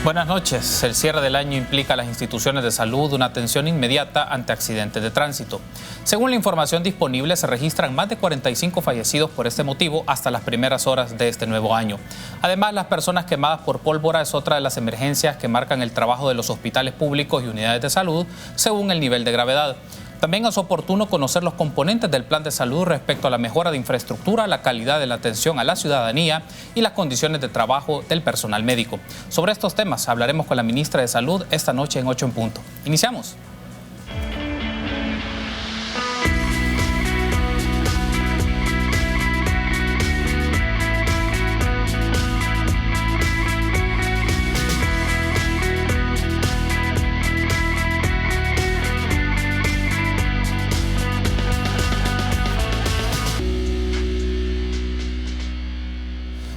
Buenas noches. El cierre del año implica a las instituciones de salud una atención inmediata ante accidentes de tránsito. Según la información disponible, se registran más de 45 fallecidos por este motivo hasta las primeras horas de este nuevo año. Además, las personas quemadas por pólvora es otra de las emergencias que marcan el trabajo de los hospitales públicos y unidades de salud según el nivel de gravedad. También es oportuno conocer los componentes del plan de salud respecto a la mejora de infraestructura, la calidad de la atención a la ciudadanía y las condiciones de trabajo del personal médico. Sobre estos temas hablaremos con la ministra de Salud esta noche en 8 en punto. Iniciamos.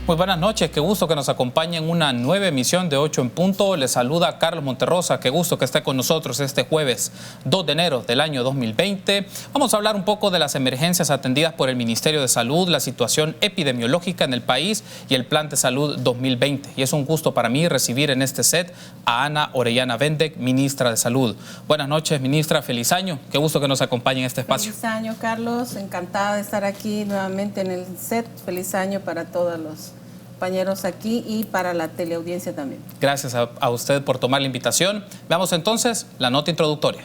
Muy buenas noches, qué gusto que nos acompañe en una nueva emisión de 8 en punto. Les saluda Carlos Monterrosa, qué gusto que esté con nosotros este jueves 2 de enero del año 2020. Vamos a hablar un poco de las emergencias atendidas por el Ministerio de Salud, la situación epidemiológica en el país y el Plan de Salud 2020. Y es un gusto para mí recibir en este set a Ana Orellana Vendek, ministra de Salud. Buenas noches, ministra, feliz año, qué gusto que nos acompañe en este espacio. Feliz año, Carlos, encantada de estar aquí nuevamente en el set. Feliz año para todos los compañeros aquí y para la teleaudiencia también. Gracias a usted por tomar la invitación. Veamos entonces la nota introductoria.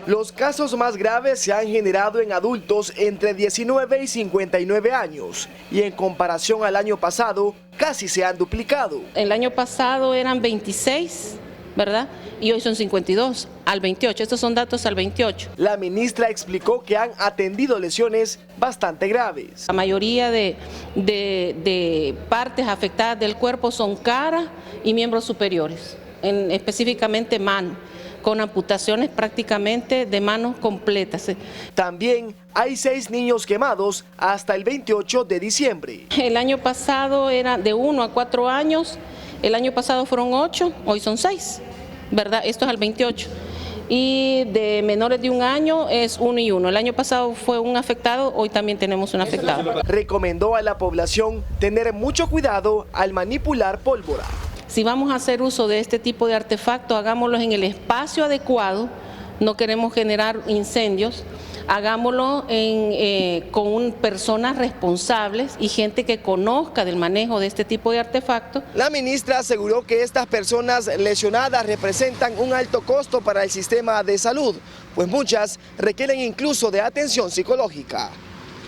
Los casos más graves se han generado en adultos entre 19 y 59 años y en comparación al año pasado casi se han duplicado. El año pasado eran 26, ¿verdad? Y hoy son 52 al 28. Estos son datos al 28. La ministra explicó que han atendido lesiones bastante graves. La mayoría de partes afectadas del cuerpo son cara y miembros superiores, específicamente mano, con amputaciones prácticamente de manos completas. También hay 6 niños quemados hasta el 28 de diciembre. El año pasado era de 1 a 4 años, el año pasado fueron 8, hoy son 6, ¿verdad? Esto es al 28. Y de menores de 1 año es 1 y 1. El año pasado fue un afectado, hoy también tenemos un afectado. Recomendó a la población tener mucho cuidado al manipular pólvora. Si vamos a hacer uso de este tipo de artefactos, hagámoslos en el espacio adecuado, no queremos generar incendios, hagámoslo con personas responsables y gente que conozca del manejo de este tipo de artefactos. La ministra aseguró que estas personas lesionadas representan un alto costo para el sistema de salud, pues muchas requieren incluso de atención psicológica.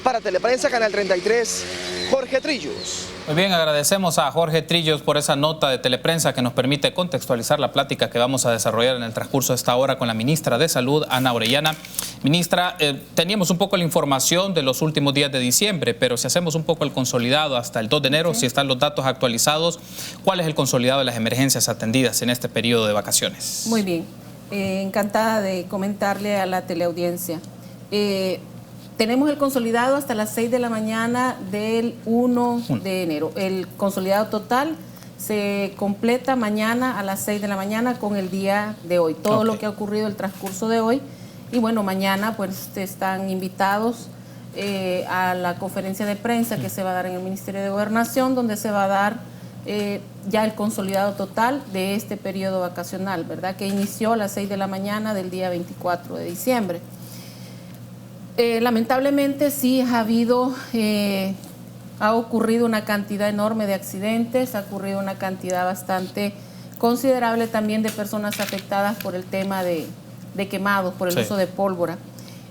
Para Teleprensa, Canal 33, Jorge Trillos. Muy bien, agradecemos a Jorge Trillos por esa nota de Teleprensa que nos permite contextualizar la plática que vamos a desarrollar en el transcurso de esta hora con la ministra de Salud, Ana Orellana. Ministra, teníamos un poco la información de los últimos días de diciembre, pero si hacemos un poco el consolidado hasta el 2 de enero, si están los datos actualizados, ¿cuál es el consolidado de las emergencias atendidas en este periodo de vacaciones? Muy bien, encantada de comentarle a la teleaudiencia. Tenemos el consolidado hasta las 6 de la mañana del 1 de enero. El consolidado total se completa mañana a las 6 de la mañana con el día de hoy. Todo lo que ha ocurrido el transcurso de hoy. Y bueno, mañana pues están invitados a la conferencia de prensa que se va a dar en el Ministerio de Gobernación, donde se va a dar ya el consolidado total de este periodo vacacional, ¿verdad? Que inició a las 6 de la mañana del día 24 de diciembre. Lamentablemente sí ha ocurrido una cantidad enorme de accidentes, ha ocurrido una cantidad bastante considerable también de personas afectadas por el tema de quemados, por el uso de pólvora.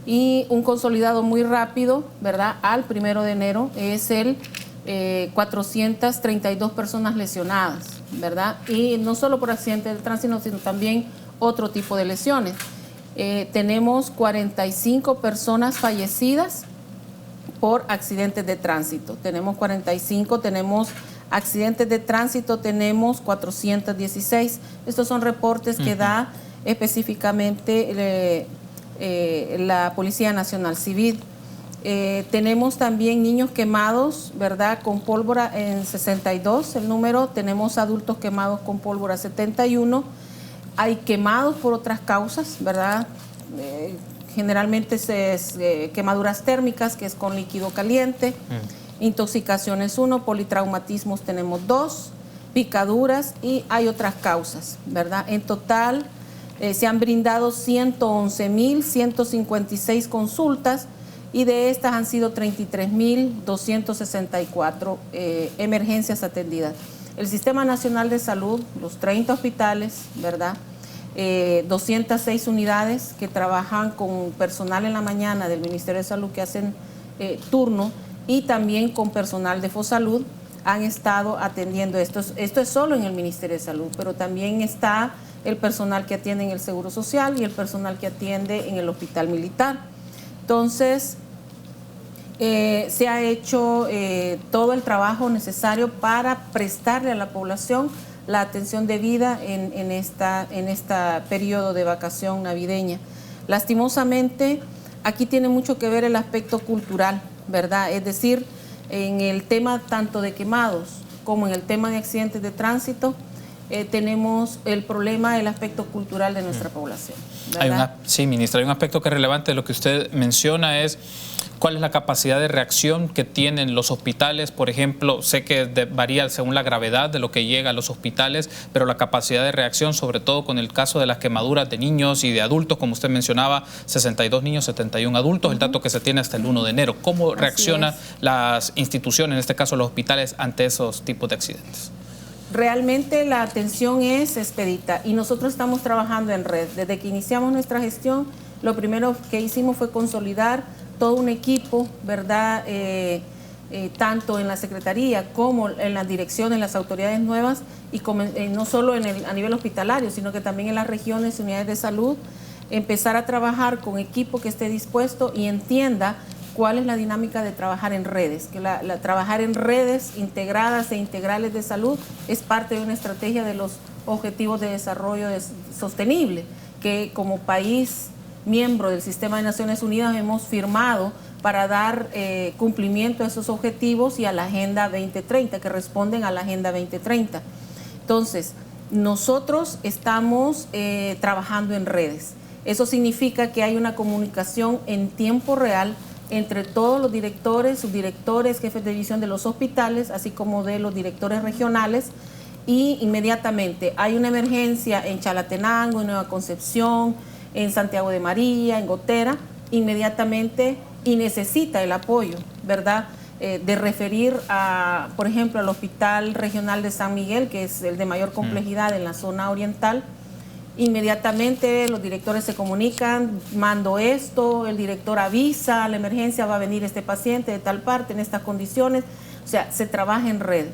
Y un consolidado muy rápido, ¿verdad? Al 1 de enero es el 432 personas lesionadas, ¿verdad? Y no solo por accidentes del tránsito, sino también otro tipo de lesiones. Tenemos 45 personas fallecidas por accidentes de tránsito. Tenemos 45, tenemos accidentes de tránsito, tenemos 416. Estos son reportes que da específicamente la Policía Nacional Civil. Tenemos también niños quemados, ¿verdad?, con pólvora en 62, el número. Tenemos adultos quemados con pólvora 71. Hay quemados por otras causas, ¿verdad? Generalmente quemaduras térmicas, que es con líquido caliente. Intoxicaciones 1, politraumatismos tenemos 2. picaduras y hay otras causas, ¿verdad? En total se han brindado 111.156 consultas y de estas han sido 33.264 emergencias atendidas. El Sistema Nacional de Salud, los 30 hospitales, ¿verdad? 206 unidades que trabajan con personal en la mañana del Ministerio de Salud que hacen turno y también con personal de Fosalud han estado atendiendo esto. Esto es solo en el Ministerio de Salud, pero también está el personal que atiende en el Seguro Social y el personal que atiende en el Hospital Militar. Entonces, se ha hecho todo el trabajo necesario para prestarle a la población la atención debida en esta periodo de vacación navideña. Lastimosamente, aquí tiene mucho que ver el aspecto cultural, ¿verdad? Es decir, en el tema tanto de quemados como en el tema de accidentes de tránsito, tenemos el problema del aspecto cultural de nuestra población, ¿verdad? Sí, ministra, hay un aspecto que es relevante de lo que usted menciona es cuál es la capacidad de reacción que tienen los hospitales. Por ejemplo, sé que varía según la gravedad de lo que llega a los hospitales, pero la capacidad de reacción, sobre todo con el caso de las quemaduras de niños y de adultos, como usted mencionaba, 62 niños, 71 adultos, el dato que se tiene hasta el 1 de enero. ¿Cómo reaccionan las instituciones, en este caso los hospitales, ante esos tipos de accidentes? Realmente la atención es expedita y nosotros estamos trabajando en red. Desde que iniciamos nuestra gestión, lo primero que hicimos fue consolidar todo un equipo, ¿verdad? Tanto en la Secretaría como en la dirección, en las autoridades nuevas, y no solo a nivel hospitalario, sino que también en las regiones y unidades de salud, empezar a trabajar con equipo que esté dispuesto y entienda cuál es la dinámica de trabajar en redes, que trabajar en redes integradas e integrales de salud es parte de una estrategia de los Objetivos de Desarrollo Sostenible, que como país miembro del Sistema de Naciones Unidas hemos firmado para dar cumplimiento a esos objetivos y a la Agenda 2030, que responden a la Agenda 2030. Entonces, nosotros estamos trabajando en redes. Eso significa que hay una comunicación en tiempo real entre todos los directores, subdirectores, jefes de división de los hospitales, así como de los directores regionales, y inmediatamente hay una emergencia en Chalatenango, en Nueva Concepción, en Santiago de María, en Gotera, inmediatamente y necesita el apoyo, ¿verdad? De referir por ejemplo, al Hospital Regional de San Miguel, que es el de mayor complejidad en la zona oriental. Inmediatamente los directores se comunican, mando esto, el director avisa, a la emergencia va a venir este paciente de tal parte, en estas condiciones, o sea, se trabaja en red.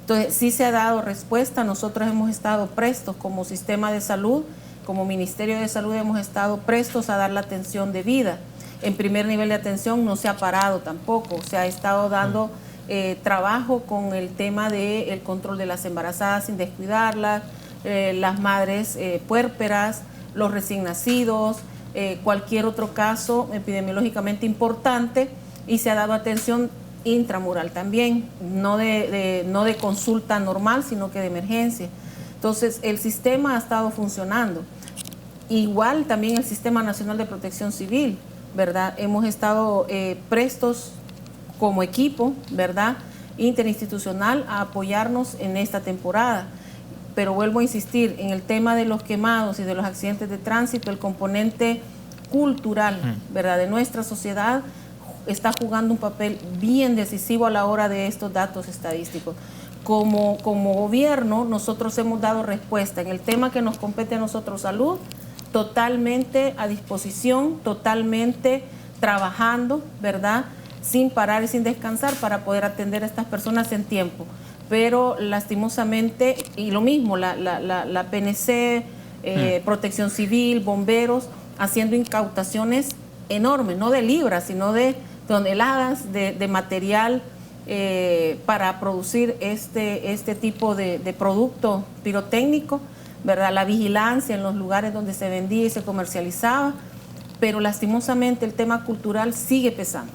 Entonces, sí se ha dado respuesta, nosotros hemos estado prestos como sistema de salud, como Ministerio de Salud hemos estado prestos a dar la atención debida. En primer nivel de atención no se ha parado tampoco, se ha estado dando trabajo con el tema del control de las embarazadas sin descuidarlas, las madres puérperas, los recién nacidos, cualquier otro caso epidemiológicamente importante, y se ha dado atención intramural también, no de consulta normal, sino que de emergencia. Entonces, el sistema ha estado funcionando. Igual también el Sistema Nacional de Protección Civil, ¿verdad? Hemos estado prestos como equipo, ¿verdad?, interinstitucional a apoyarnos en esta temporada. Pero vuelvo a insistir, en el tema de los quemados y de los accidentes de tránsito, el componente cultural, ¿verdad?, de nuestra sociedad está jugando un papel bien decisivo a la hora de estos datos estadísticos. Como gobierno, nosotros hemos dado respuesta en el tema que nos compete a nosotros, salud, totalmente a disposición, totalmente trabajando, ¿verdad?, sin parar y sin descansar para poder atender a estas personas en tiempo. Pero lastimosamente, y lo mismo, la PNC, Protección Civil, bomberos, haciendo incautaciones enormes, no de libras, sino de toneladas de material para producir este tipo de producto pirotécnico, ¿verdad? La vigilancia en los lugares donde se vendía y se comercializaba, pero lastimosamente el tema cultural sigue pesando.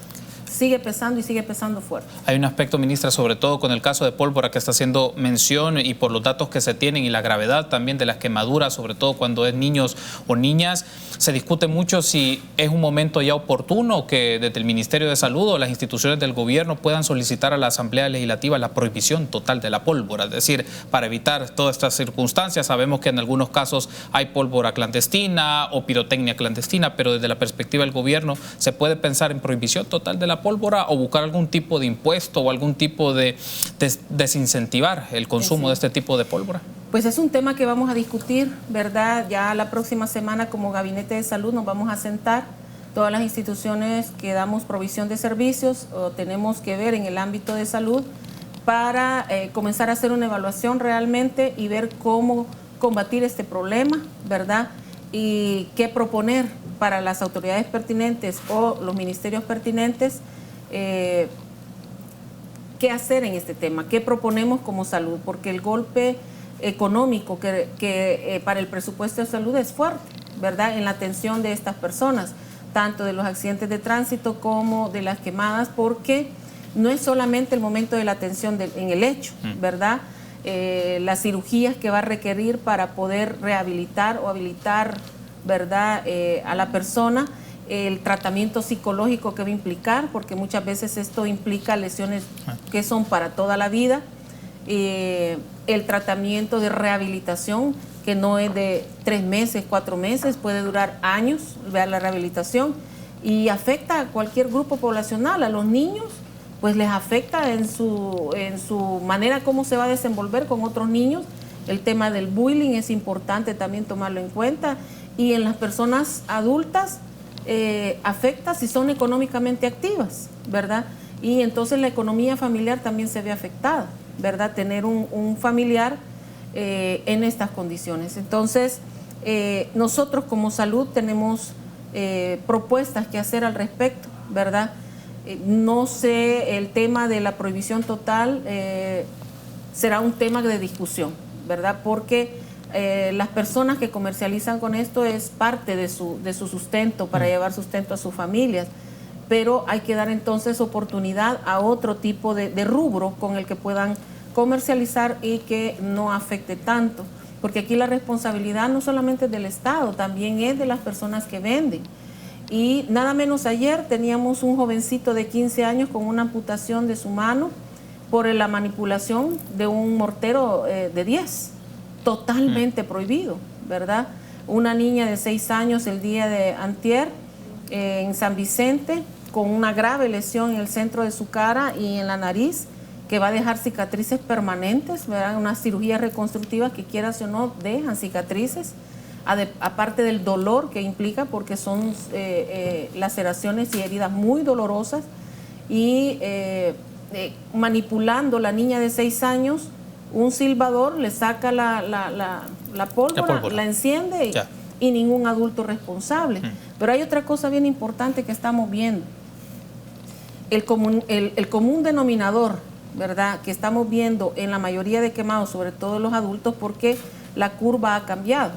sigue pesando y sigue pesando fuerte. Hay un aspecto, ministra, sobre todo con el caso de pólvora que está haciendo mención y por los datos que se tienen y la gravedad también de las quemaduras, sobre todo cuando es niños o niñas, se discute mucho si es un momento ya oportuno que desde el Ministerio de Salud o las instituciones del gobierno puedan solicitar a la Asamblea Legislativa la prohibición total de la pólvora, es decir, para evitar todas estas circunstancias. Sabemos que en algunos casos hay pólvora clandestina o pirotecnia clandestina, pero desde la perspectiva del gobierno, ¿se puede pensar en prohibición total de la pólvora o buscar algún tipo de impuesto o algún tipo de desincentivar el consumo de este tipo de pólvora? Pues es un tema que vamos a discutir, ¿verdad? Ya la próxima semana como Gabinete de Salud nos vamos a sentar. Todas las instituciones que damos provisión de servicios o tenemos que ver en el ámbito de salud para comenzar a hacer una evaluación realmente y ver cómo combatir este problema, ¿verdad? Y qué proponer para las autoridades pertinentes o los ministerios pertinentes, qué hacer en este tema, qué proponemos como salud, porque el golpe económico que para el presupuesto de salud es fuerte, ¿verdad? En la atención de estas personas, tanto de los accidentes de tránsito como de las quemadas, porque no es solamente el momento de la atención en el hecho, ¿verdad? Las cirugías que va a requerir para poder rehabilitar o habilitar, ¿verdad? A la persona, el tratamiento psicológico que va a implicar, porque muchas veces esto implica lesiones que son para toda la vida, el tratamiento de rehabilitación, que no es de 3 meses, 4 meses, puede durar años, ver la rehabilitación, y afecta a cualquier grupo poblacional. A los niños pues les afecta en su manera cómo se va a desenvolver con otros niños. El tema del bullying es importante también tomarlo en cuenta, y en las personas adultas afecta si son económicamente activas, ¿verdad? Y entonces la economía familiar también se ve afectada, ¿verdad? Tener un familiar en estas condiciones. Entonces, nosotros como salud tenemos propuestas que hacer al respecto, ¿verdad? No sé, el tema de la prohibición total será un tema de discusión, ¿verdad? Porque las personas que comercializan con esto es parte de su sustento, para llevar sustento a sus familias, pero hay que dar entonces oportunidad a otro tipo de rubro con el que puedan comercializar y que no afecte tanto, porque aquí la responsabilidad no solamente es del Estado, también es de las personas que venden. Y nada menos ayer teníamos un jovencito de 15 años con una amputación de su mano por la manipulación de un mortero de 10, totalmente prohibido, ¿verdad? Una niña de 6 años el día de antier en San Vicente con una grave lesión en el centro de su cara y en la nariz, que va a dejar cicatrices permanentes, ¿verdad? Unas cirugías reconstructivas que quieras o no dejan cicatrices, aparte del dolor que implica, porque son laceraciones y heridas muy dolorosas, y manipulando la niña de 6 años, un silbador le saca la pólvora, la enciende y ningún adulto responsable. Pero hay otra cosa bien importante que estamos viendo. El común denominador, ¿verdad?, que estamos viendo en la mayoría de quemados, sobre todo los adultos, porque la curva ha cambiado,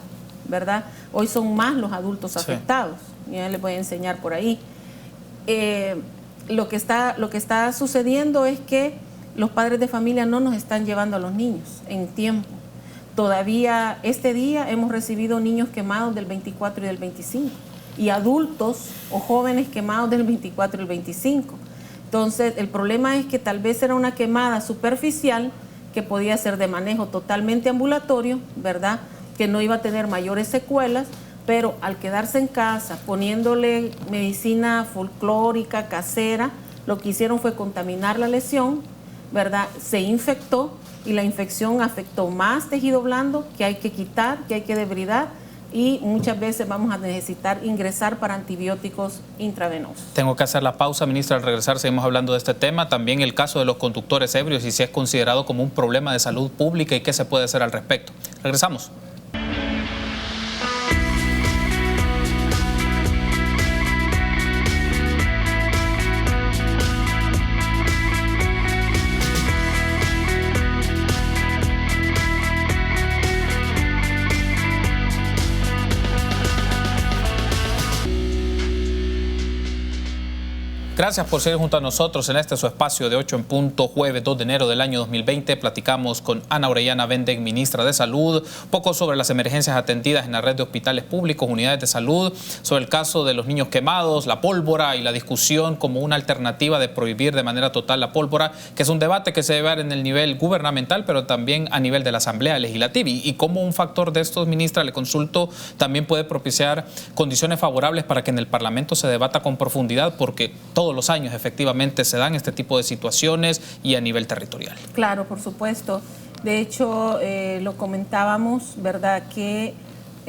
¿verdad? Hoy son más los adultos afectados. Ya les voy a enseñar por ahí. Lo que está sucediendo es que los padres de familia no nos están llevando a los niños en tiempo. Todavía este día hemos recibido niños quemados del 24 y del 25, y adultos o jóvenes quemados del 24 y el 25. Entonces, el problema es que tal vez era una quemada superficial que podía ser de manejo totalmente ambulatorio, ¿verdad?, que no iba a tener mayores secuelas, pero al quedarse en casa, poniéndole medicina folclórica, casera, lo que hicieron fue contaminar la lesión, ¿verdad? Se infectó y la infección afectó más tejido blando que hay que quitar, que hay que debridar, y muchas veces vamos a necesitar ingresar para antibióticos intravenosos. Tengo que hacer la pausa, ministra. Al regresar seguimos hablando de este tema. También el caso de los conductores ebrios y si es considerado como un problema de salud pública y qué se puede hacer al respecto. Regresamos. Gracias por seguir junto a nosotros en este su espacio de 8 en punto, jueves 2 de enero del año 2020. Platicamos con Ana Orellana Vendek, ministra de Salud, un poco sobre las emergencias atendidas en la red de hospitales públicos, unidades de salud, sobre el caso de los niños quemados, la pólvora y la discusión como una alternativa de prohibir de manera total la pólvora, que es un debate que se debe dar en el nivel gubernamental, pero también a nivel de la Asamblea Legislativa. Y cómo un factor de estos, ministra, le consulto, también puede propiciar condiciones favorables para que en el Parlamento se debata con profundidad, porque todos los años efectivamente se dan este tipo de situaciones y a nivel territorial. Claro, por supuesto. De hecho, lo comentábamos, ¿verdad?, que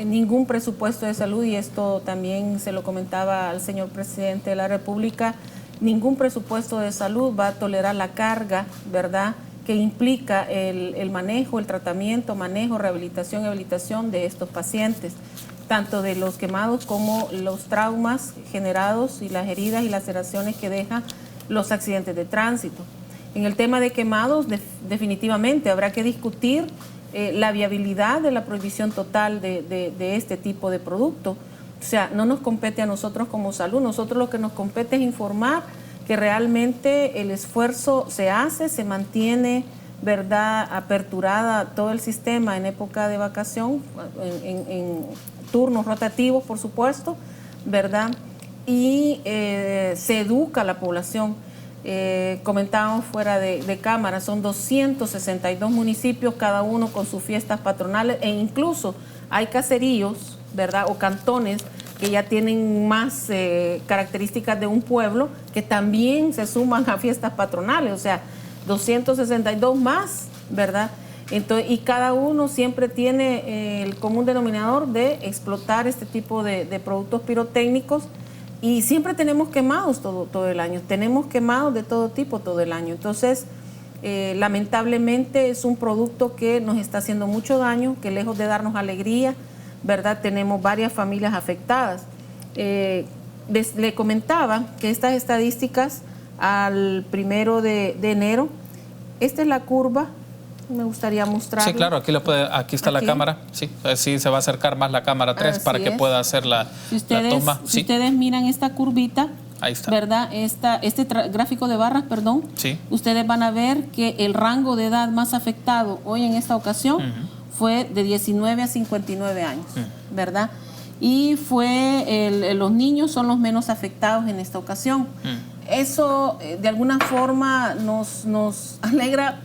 ningún presupuesto de salud, y esto también se lo comentaba al señor presidente de la República, ningún presupuesto de salud va a tolerar la carga, ¿verdad?, que implica el manejo, el tratamiento, manejo, rehabilitación y habilitación de estos pacientes, tanto de los quemados como los traumas generados y las heridas y laceraciones que dejan los accidentes de tránsito. En el tema de quemados, definitivamente habrá que discutir la viabilidad de la prohibición total de este tipo de producto. O sea, no nos compete a nosotros como salud, nosotros lo que nos compete es informar que realmente el esfuerzo se hace, se mantiene, ¿verdad?, aperturada todo el sistema en época de vacación, en turnos rotativos, por supuesto, ¿verdad? Y se educa a la población. Comentábamos fuera de cámara, son 262 municipios, cada uno con sus fiestas patronales, e incluso hay caseríos, ¿verdad?, o cantones que ya tienen más características de un pueblo, que también se suman a fiestas patronales, o sea, 262 más, ¿verdad? Entonces, y cada uno siempre tiene el común denominador de explotar este tipo de productos pirotécnicos, y siempre tenemos quemados todo el año, tenemos quemados de todo tipo todo el año. Entonces, lamentablemente es un producto que nos está haciendo mucho daño, que lejos de darnos alegría, ¿verdad?, tenemos varias familias afectadas. Le comentaba que estas estadísticas al 1 de enero, esta es la curva, me gustaría mostrarla. Sí, claro, aquí está la cámara, sí, así se va a acercar más la cámara 3 para que pueda hacer la toma. Si ustedes miran esta curvita, ahí está, ¿verdad?, este gráfico de barras, perdón, sí, ustedes van a ver que el rango de edad más afectado hoy en esta ocasión fue de 19 a 59 años, ¿verdad? Y los niños son los menos afectados en esta ocasión. Eso de alguna forma nos alegra,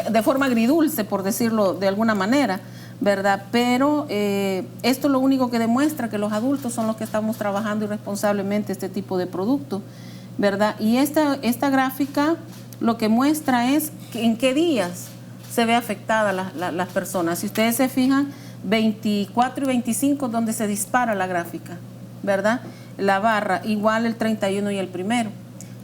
de forma agridulce, por decirlo de alguna manera, ¿verdad? Pero esto es lo único que demuestra que los adultos son los que estamos trabajando irresponsablemente este tipo de producto, ¿verdad? Y esta gráfica lo que muestra es en qué días se ve afectada las personas. Si ustedes se fijan, 24 y 25 donde se dispara la gráfica, ¿verdad? La barra, igual el 31 y el 1.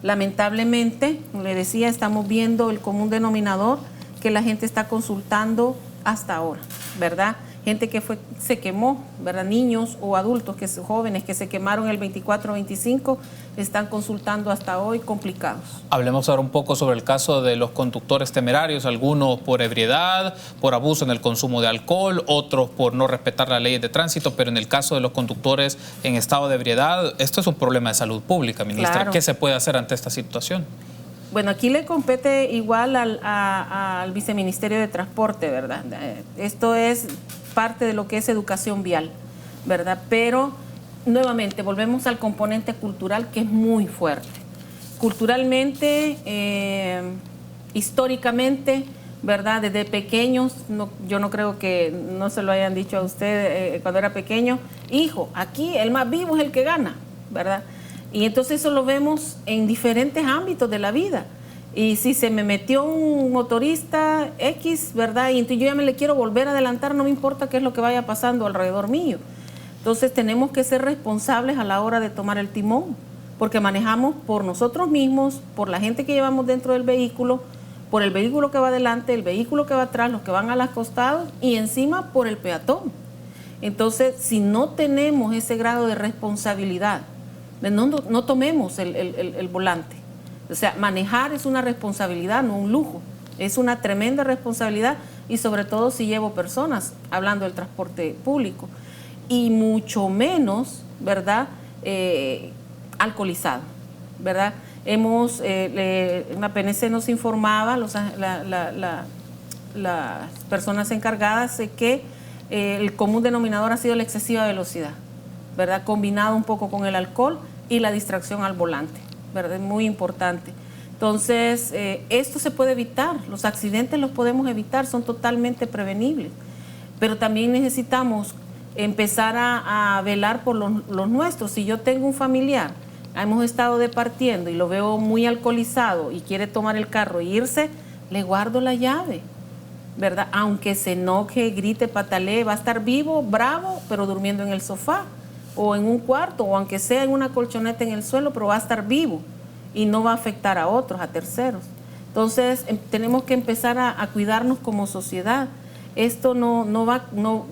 Lamentablemente, como le decía, estamos viendo el común denominador que la gente está consultando hasta ahora, ¿verdad? Gente que se quemó, ¿verdad? Niños o adultos, jóvenes que se quemaron el 24 o 25, están consultando hasta hoy complicados. Hablemos ahora un poco sobre el caso de los conductores temerarios, algunos por ebriedad, por abuso en el consumo de alcohol, otros por no respetar las leyes de tránsito, pero en el caso de los conductores en estado de ebriedad, esto es un problema de salud pública, ministra. Claro. ¿Qué se puede hacer ante esta situación? Bueno, aquí le compete igual al Viceministerio de Transporte, ¿verdad? Esto es parte de lo que es educación vial, ¿verdad? Pero, nuevamente, volvemos al componente cultural, que es muy fuerte. Culturalmente, históricamente, ¿verdad? Desde pequeños, yo no creo que no se lo hayan dicho a usted cuando era pequeño, hijo, aquí el más vivo es el que gana, ¿verdad? Y entonces eso lo vemos en diferentes ámbitos de la vida. Y si se me metió un motorista X, ¿verdad?, y entonces yo ya me le quiero volver a adelantar, no me importa qué es lo que vaya pasando alrededor mío. Entonces tenemos que ser responsables a la hora de tomar el timón, porque manejamos por nosotros mismos, por la gente que llevamos dentro del vehículo, por el vehículo que va adelante, el vehículo que va atrás, los que van a los costados y encima por el peatón. Entonces, si no tenemos ese grado de responsabilidad, no tomemos el volante. O sea, manejar es una responsabilidad, no un lujo. Es una tremenda responsabilidad, y sobre todo si llevo personas, hablando del transporte público. Y mucho menos, ¿verdad?, alcoholizado. ¿verdad? Hemos, la PNC nos informaba, las personas encargadas, de que el común denominador ha sido la excesiva velocidad, ¿verdad? Combinado un poco con el alcohol y la distracción al volante, ¿verdad? Es muy importante. Entonces, esto se puede evitar, los accidentes los podemos evitar, son totalmente prevenibles, pero también necesitamos empezar a velar por los nuestros. Si yo tengo un familiar, hemos estado departiendo y lo veo muy alcoholizado y quiere tomar el carro e irse, le guardo la llave, ¿verdad? Aunque se enoje, grite, patalee, va a estar vivo, bravo, pero durmiendo en el sofá o en un cuarto, o aunque sea en una colchoneta en el suelo, pero va a estar vivo y no va a afectar a otros, a terceros. Entonces, tenemos que empezar a cuidarnos como sociedad. Esto no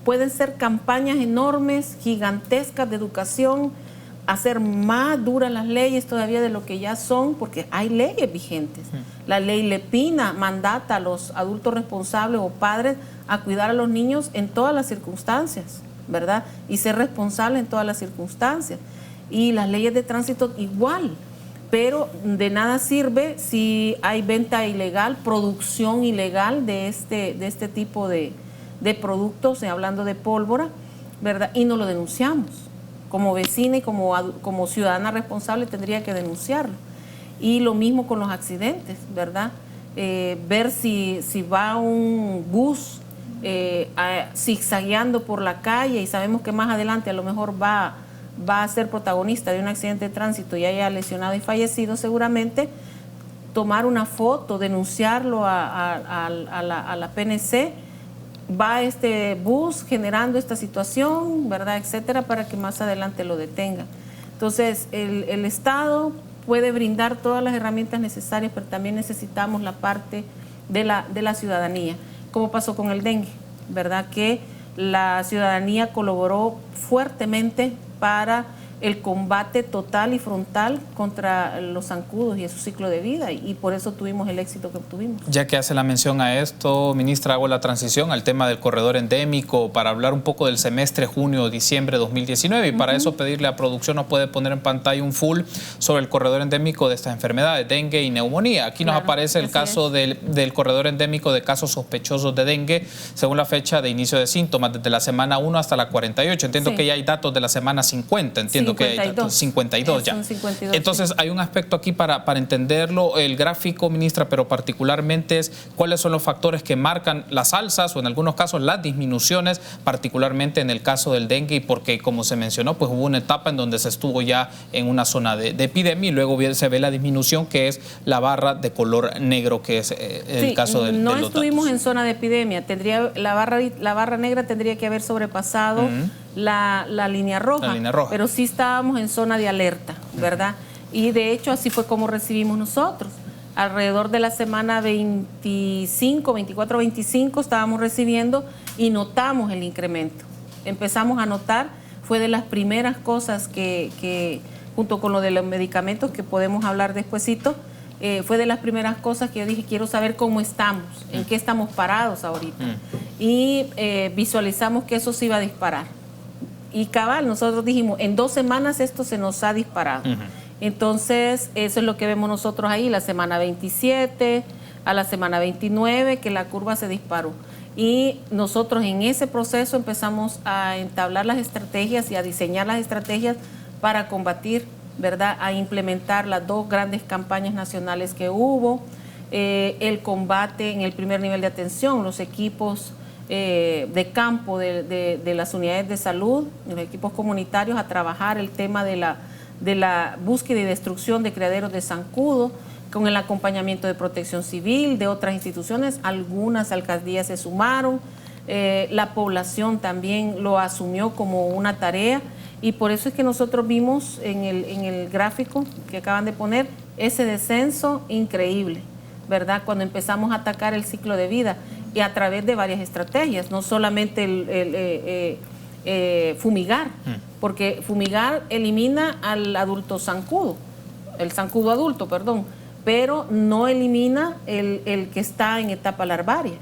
pueden ser campañas enormes, gigantescas de educación, hacer más duras las leyes todavía de lo que ya son, porque hay leyes vigentes. La ley Lepina mandata a los adultos responsables o padres a cuidar a los niños en todas las circunstancias, ¿verdad? Y ser responsable en todas las circunstancias. Y las leyes de tránsito igual, pero de nada sirve si hay venta ilegal, producción ilegal de este tipo de productos, hablando de pólvora, ¿verdad? Y no lo denunciamos. Como vecina y como ciudadana responsable tendría que denunciarlo. Y lo mismo con los accidentes, ¿verdad? Ver si va un bus zigzagueando por la calle y sabemos que más adelante a lo mejor va a ser protagonista de un accidente de tránsito y haya lesionado y fallecido, seguramente tomar una foto, denunciarlo a la PNC, va este bus generando esta situación, ¿verdad?, etcétera, para que más adelante lo detengan. Entonces, el Estado puede brindar todas las herramientas necesarias, pero también necesitamos la parte de la ciudadanía, como pasó con el dengue, ¿verdad?, que la ciudadanía colaboró fuertemente para el combate total y frontal contra los zancudos y su ciclo de vida, y por eso tuvimos el éxito que obtuvimos. Ya que hace la mención a esto, ministra, hago la transición al tema del corredor endémico para hablar un poco del semestre junio-diciembre 2019 y para eso pedirle a producción nos puede poner en pantalla un full sobre el corredor endémico de estas enfermedades, dengue y neumonía. Aquí nos aparece el caso del corredor endémico de casos sospechosos de dengue según la fecha de inicio de síntomas, desde la semana 1 hasta la 48. Entiendo que ya hay datos de la semana 50, entiendo 52 ya. 52, entonces hay un aspecto aquí para entenderlo, el gráfico, ministra, pero particularmente es cuáles son los factores que marcan las alzas o en algunos casos las disminuciones, particularmente en el caso del dengue, y porque como se mencionó, pues hubo una etapa en donde se estuvo ya en una zona de epidemia y luego se ve la disminución, que es la barra de color negro, que es el caso del no estuvimos en zona de epidemia, la barra negra tendría que haber sobrepasado la línea roja, pero sí estábamos en zona de alerta, ¿verdad? Y de hecho así fue como recibimos nosotros. Alrededor de la semana 24-25 estábamos recibiendo y notamos el incremento. Empezamos a notar, fue de las primeras cosas que junto con lo de los medicamentos que podemos hablar despuesito, fue de las primeras cosas que yo dije, quiero saber cómo estamos, en qué estamos parados ahorita. Y visualizamos que eso se iba a disparar. Y cabal, nosotros dijimos, en 2 semanas esto se nos ha disparado. Entonces, eso es lo que vemos nosotros ahí, la semana 27, a la semana 29, que la curva se disparó. Y nosotros en ese proceso empezamos a entablar las estrategias y a diseñar las estrategias para combatir, ¿verdad?, a implementar las 2 grandes campañas nacionales que hubo, el combate en el primer nivel de atención, los equipos de campo de las unidades de salud, los equipos comunitarios, a trabajar el tema de la búsqueda y destrucción de criaderos de zancudo, con el acompañamiento de Protección Civil, de otras instituciones, algunas alcaldías se sumaron, la población también lo asumió como una tarea, y por eso es que nosotros vimos en el gráfico que acaban de poner ese descenso increíble, ¿verdad?, cuando empezamos a atacar el ciclo de vida y a través de varias estrategias, no solamente fumigar, porque fumigar elimina al adulto zancudo, el zancudo adulto, perdón, pero no elimina el que está en etapa larvaria.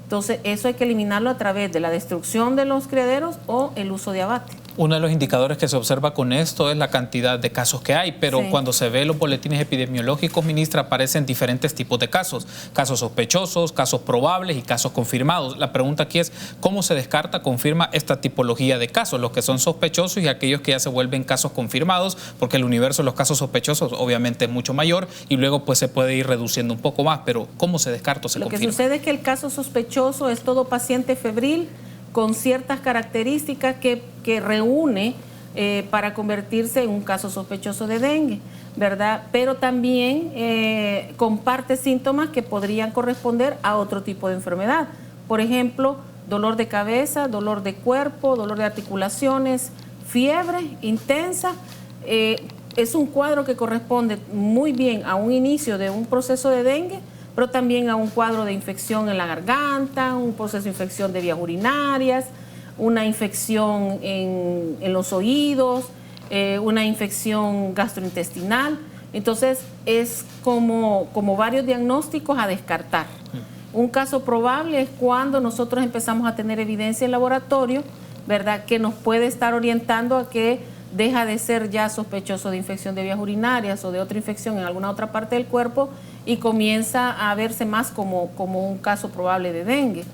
Entonces, eso hay que eliminarlo a través de la destrucción de los criaderos o el uso de abate. Uno de los indicadores que se observa con esto es la cantidad de casos que hay, pero Sí. cuando se ve los boletines epidemiológicos, ministra, aparecen diferentes tipos de casos. Casos sospechosos, casos probables y casos confirmados. La pregunta aquí es, ¿cómo se descarta, confirma esta tipología de casos? Los que son sospechosos y aquellos que ya se vuelven casos confirmados, porque el universo de los casos sospechosos obviamente es mucho mayor y luego pues se puede ir reduciendo un poco más, pero ¿cómo se descarta o se confirma? Lo que sucede es que el caso sospechoso es todo paciente febril con ciertas características que reúne para convertirse en un caso sospechoso de dengue, ¿verdad? Pero también comparte síntomas que podrían corresponder a otro tipo de enfermedad. Por ejemplo, dolor de cabeza, dolor de cuerpo, dolor de articulaciones, fiebre intensa. Es un cuadro que corresponde muy bien a un inicio de un proceso de dengue, pero también a un cuadro de infección en la garganta, un proceso de infección de vías urinarias, una infección en los oídos, una infección gastrointestinal. Entonces, es como varios diagnósticos a descartar. Un caso probable es cuando nosotros empezamos a tener evidencia en laboratorio, ¿verdad?, que nos puede estar orientando a que deja de ser ya sospechoso de infección de vías urinarias o de otra infección en alguna otra parte del cuerpo y comienza a verse más como un caso probable de dengue.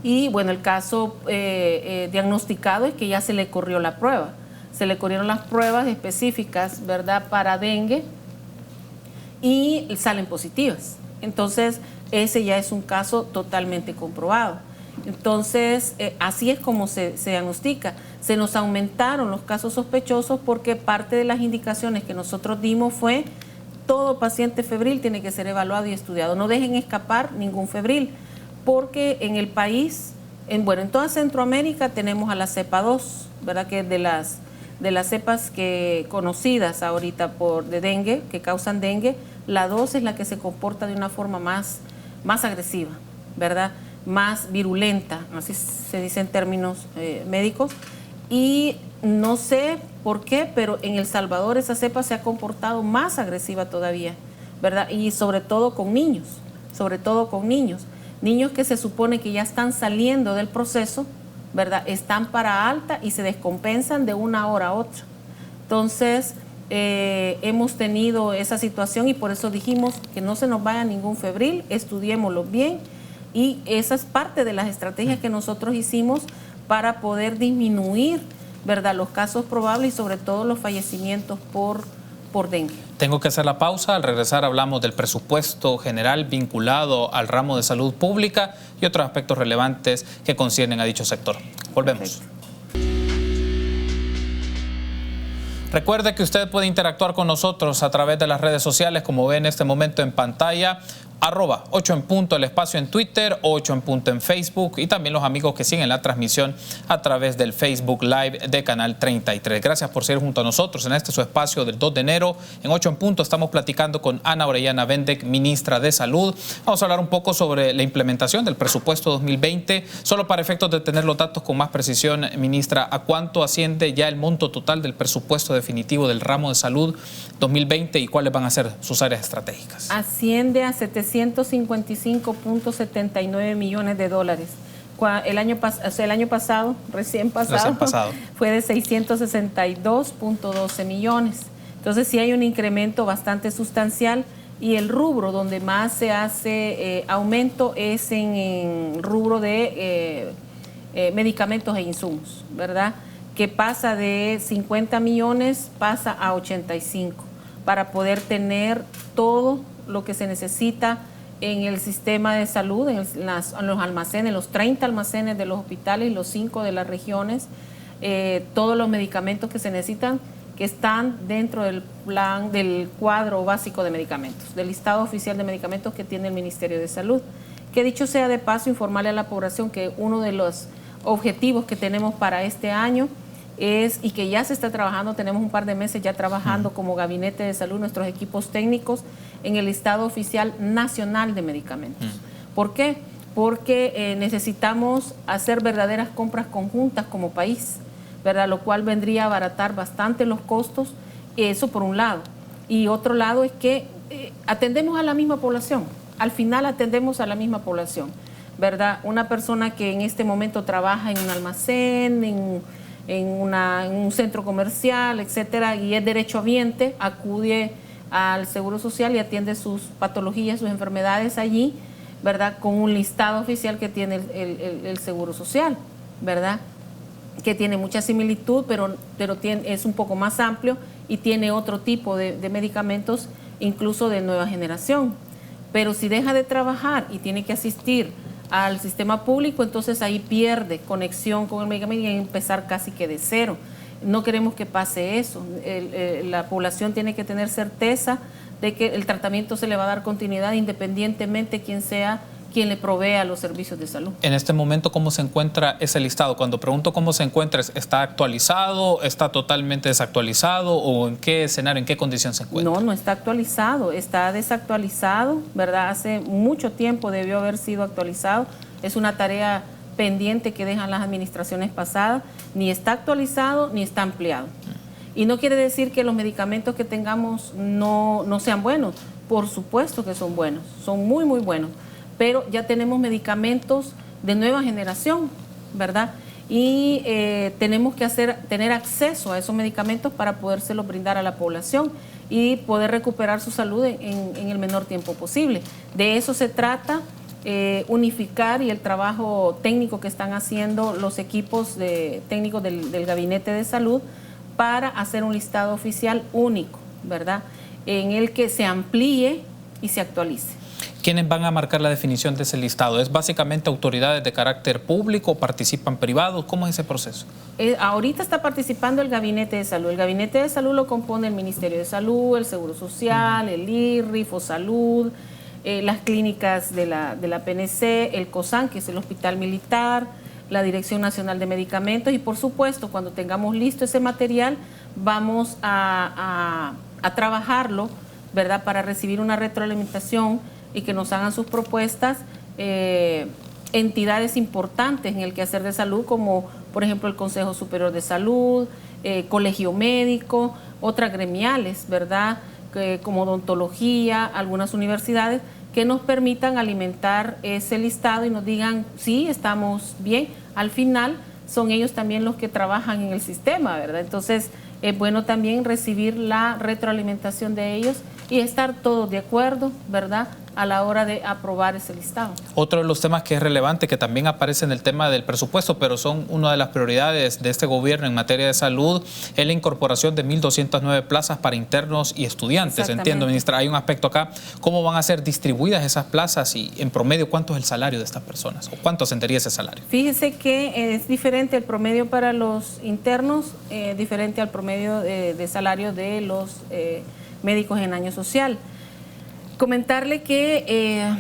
Y bueno, el caso diagnosticado es que ya se le corrió la prueba. Se le corrieron las pruebas específicas, ¿verdad?, para dengue y salen positivas. Entonces, ese ya es un caso totalmente comprobado. Entonces, así es como se diagnostica. Se nos aumentaron los casos sospechosos porque parte de las indicaciones que nosotros dimos fue todo paciente febril tiene que ser evaluado y estudiado. No dejen escapar ningún febril, porque en el país, en toda Centroamérica tenemos a la cepa 2, ¿verdad?, que es de las cepas que conocidas ahorita de dengue, que causan dengue. La 2 es la que se comporta de una forma más agresiva, ¿verdad?, más virulenta, así se dice en términos médicos. Y no sé por qué, pero en El Salvador esa cepa se ha comportado más agresiva todavía, ¿verdad? Y sobre todo con niños, niños que se supone que ya están saliendo del proceso, ¿verdad? Están para alta y se descompensan de una hora a otra. Entonces, hemos tenido esa situación y por eso dijimos que no se nos vaya ningún febril, estudiémoslo bien, y esa es parte de las estrategias que nosotros hicimos para poder disminuir, ¿verdad?, los casos probables y sobre todo los fallecimientos por dengue. Tengo que hacer la pausa. Al regresar hablamos del presupuesto general vinculado al ramo de salud pública y otros aspectos relevantes que conciernen a dicho sector. Volvemos. Perfecto. Recuerde que usted puede interactuar con nosotros a través de las redes sociales, como ve en este momento en pantalla, @8 en punto el espacio en Twitter, 8 en punto en Facebook, y también los amigos que siguen la transmisión a través del Facebook Live de Canal 33. Gracias por seguir junto a nosotros en este su espacio del 2 de enero. En 8 en punto estamos platicando con Ana Orellana Vendek, ministra de Salud. Vamos a hablar un poco sobre la implementación del presupuesto 2020. Solo para efectos de tener los datos con más precisión, ministra, ¿a cuánto asciende ya el monto total del presupuesto definitivo del ramo de salud 2020 y cuáles van a ser sus áreas estratégicas? Asciende a 755.79 millones de dólares. El año pasado, recién pasado, fue de 662.12 millones. Entonces sí hay un incremento bastante sustancial y el rubro donde más se hace aumento es en el rubro de medicamentos e insumos, ¿verdad?, que pasa de 50 millones, pasa a 85, para poder tener todo lo que se necesita en el sistema de salud, en los almacenes, los 30 almacenes de los hospitales y los 5 de las regiones, todos los medicamentos que se necesitan, que están dentro del plan, del cuadro básico de medicamentos, del listado oficial de medicamentos que tiene el Ministerio de Salud. Que dicho sea de paso, informarle a la población que uno de los objetivos que tenemos para este año y que ya se está trabajando, tenemos un par de meses ya trabajando como Gabinete de Salud, nuestros equipos técnicos, en el listado oficial nacional de medicamentos. ¿Por qué? Porque necesitamos hacer verdaderas compras conjuntas como país, ¿verdad?, lo cual vendría a abaratar bastante los costos, eso por un lado. Y otro lado es que atendemos a la misma población, al final atendemos a la misma población, ¿verdad? Una persona que en este momento trabaja en un almacén, en un centro comercial, etcétera, y es derechohabiente, acude al Seguro Social y atiende sus patologías, sus enfermedades allí, ¿verdad? Con un listado oficial que tiene el Seguro Social, ¿verdad? Que tiene mucha similitud, pero es un poco más amplio y tiene otro tipo de medicamentos, incluso de nueva generación. Pero si deja de trabajar y tiene que asistir al sistema público, entonces ahí pierde conexión con el medicamento y empezar casi que de cero. No queremos que pase eso. La población tiene que tener certeza de que el tratamiento se le va a dar continuidad independientemente quién sea quien le provea los servicios de salud. En este momento, ¿cómo se encuentra ese listado? Cuando pregunto cómo se encuentra, ¿está actualizado, está totalmente desactualizado o en qué escenario, en qué condición se encuentra? No está actualizado, está desactualizado, ¿verdad? Hace mucho tiempo debió haber sido actualizado. Es una tarea pendiente que dejan las administraciones pasadas. Ni está actualizado ni está ampliado. Y no quiere decir que los medicamentos que tengamos no sean buenos. Por supuesto que son buenos, son muy, muy buenos. Pero ya tenemos medicamentos de nueva generación, ¿verdad? Y tenemos que tener acceso a esos medicamentos para podérselos brindar a la población y poder recuperar su salud en el menor tiempo posible. De eso se trata, unificar, y el trabajo técnico que están haciendo los equipos técnicos del Gabinete de Salud para hacer un listado oficial único, ¿verdad? En el que se amplíe y se actualice. ¿Quiénes van a marcar la definición de ese listado? ¿Es básicamente autoridades de carácter público? ¿Participan privados? ¿Cómo es ese proceso? Ahorita está participando el Gabinete de Salud. El Gabinete de Salud lo compone el Ministerio de Salud, el Seguro Social, el IRRI, Fosalud, las clínicas de la PNC, el COSAN, que es el Hospital Militar, la Dirección Nacional de Medicamentos, y por supuesto, cuando tengamos listo ese material, vamos a trabajarlo, ¿verdad?, para recibir una retroalimentación y que nos hagan sus propuestas entidades importantes en el quehacer de salud, como por ejemplo el Consejo Superior de Salud, Colegio Médico, otras gremiales, ¿verdad?, como odontología, algunas universidades, que nos permitan alimentar ese listado y nos digan, sí, estamos bien. Al final son ellos también los que trabajan en el sistema, ¿verdad? Entonces es bueno también recibir la retroalimentación de ellos y estar todos de acuerdo, ¿verdad?, a la hora de aprobar ese listado. Otro de los temas que es relevante, que también aparece en el tema del presupuesto, pero son una de las prioridades de este gobierno en materia de salud, es la incorporación de 1.209 plazas para internos y estudiantes. Entiendo, ministra, hay un aspecto acá, ¿cómo van a ser distribuidas esas plazas y en promedio cuánto es el salario de estas personas o cuánto ascendería ese salario? Fíjese que es diferente el promedio para los internos, diferente al promedio de salario de los médicos en año social. Comentarle que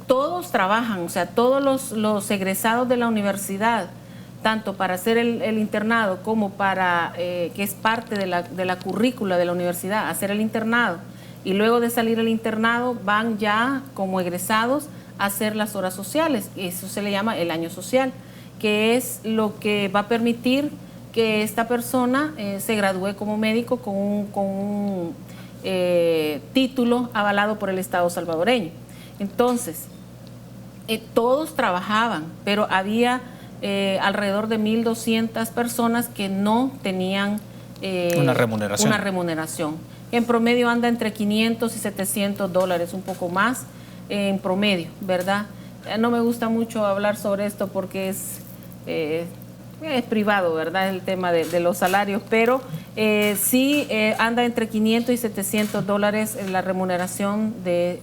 todos trabajan, o sea, todos los egresados de la universidad, tanto para hacer el internado como para, que es parte de la currícula de la universidad, hacer el internado, y luego de salir el internado van ya como egresados a hacer las horas sociales. Eso se le llama el año social, que es lo que va a permitir que esta persona se gradúe como médico con un título avalado por el Estado salvadoreño. Entonces, todos trabajaban, pero había alrededor de 1.200 personas que no tenían una remuneración. En promedio anda entre 500 y 700 dólares, un poco más en promedio, ¿verdad? No me gusta mucho hablar sobre esto porque es privado, ¿verdad?, el tema de los salarios, pero sí anda entre 500 y 700 dólares en la remuneración de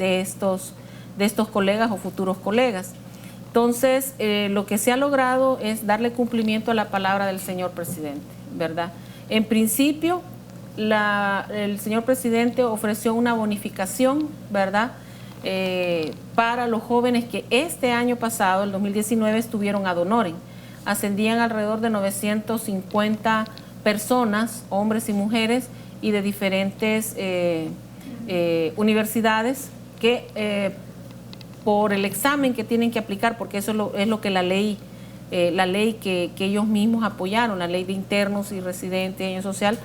estos colegas o futuros colegas. Entonces, lo que se ha logrado es darle cumplimiento a la palabra del señor presidente, ¿verdad? En principio, el señor presidente ofreció una bonificación, ¿verdad?, para los jóvenes que este año pasado, el 2019, estuvieron ad honorem. Ascendían alrededor de 950 personas, hombres y mujeres, y de diferentes universidades que por el examen que tienen que aplicar, porque eso es lo que la ley que ellos mismos apoyaron, la ley de internos y residentes de año social,